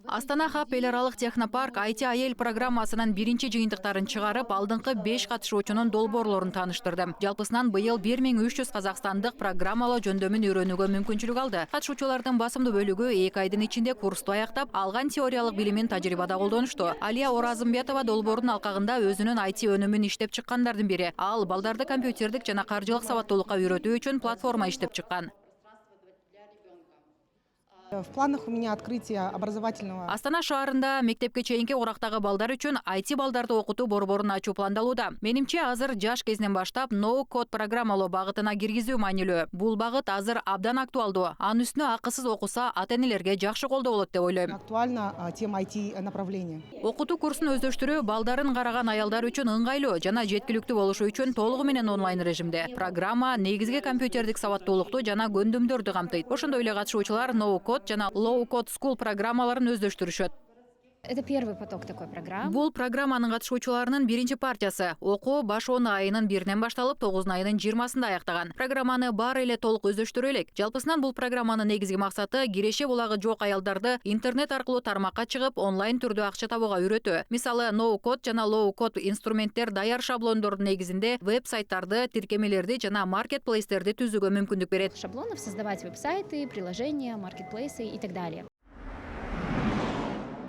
Астана Хаб эл аралык технопарк IT айел программасынын биринчи жыйынтыктарын чыгарып, алдыңкы 5 катышуучунун долбоорлорун тааныштырды. Жалпысынан быйыл 1300 казакстандык программалоо жөндөмүн үйрөнүүгө мүмкүнчүлүк алды. Катышуучулардын басымдуу бөлүгү 2 айдын ичинде курсту аяктап, алган теориялык билимин тажрыйбада колдонушту. Алия Оразымбетова долбоордун алкагында өзүнүн IT өнүмүн иштеп чыккандардын бири. Ал балдарды компьютердик жана каржылык сабаттуулукка үйрөтүү үчүн платформа иштеп чыккан. В планах у меня открытие образовательного. Астана шаарында мектепке чейинки урактагы балдар үчүн IT балдарды окутуу борборун ачуу пландалууда. Менимче азыр жаш кезинен баштап ноу-код программалоо багытына киргизүү маанилүү. Бул багыт азыр абдан актуалдуу. Анын үстүнө акысыз окуса, ата-энелерге жакшы колдоо болот деп ойлойм. Актуально тема IT направления. Окутуу курсун өздөштүрүү балдарын караган аялдар үчүн ыңгайлуу жана жеткиликтүү болушу үчүн толугу менен онлайн режимде. Программа негизги компьютердик сабаттуулукту жана көндүмдөрдү камтыйт. Ошондой эле катышуучулар ноу-код жана low-code school программаларын өздөштүрүшөт. Это первый поток такой программы. Бул программанын катышуучуларынын биринчи партиясы. Окуу баш-он айынын 1-нен башталып, 9 айынын 20-сында аяктаган. Программаны баары эле толук өздөштүрө элек. Жалпысынан бул программанын негизги максаты киреше булагы жок аялдарды интернет аркылуу тармакка чыгып, онлайн түрдө акча табууга үйрөтүү. Мисалы, ноу-код жана low-code инструменттер даяр шаблондордун негизинде веб-сайттарды, тиркемелерди жана маркетплейстерди түзүүгө мүмкүндүк берет. Шаблонов создавать веб-сайты, приложения, маркетплейсы и так далее.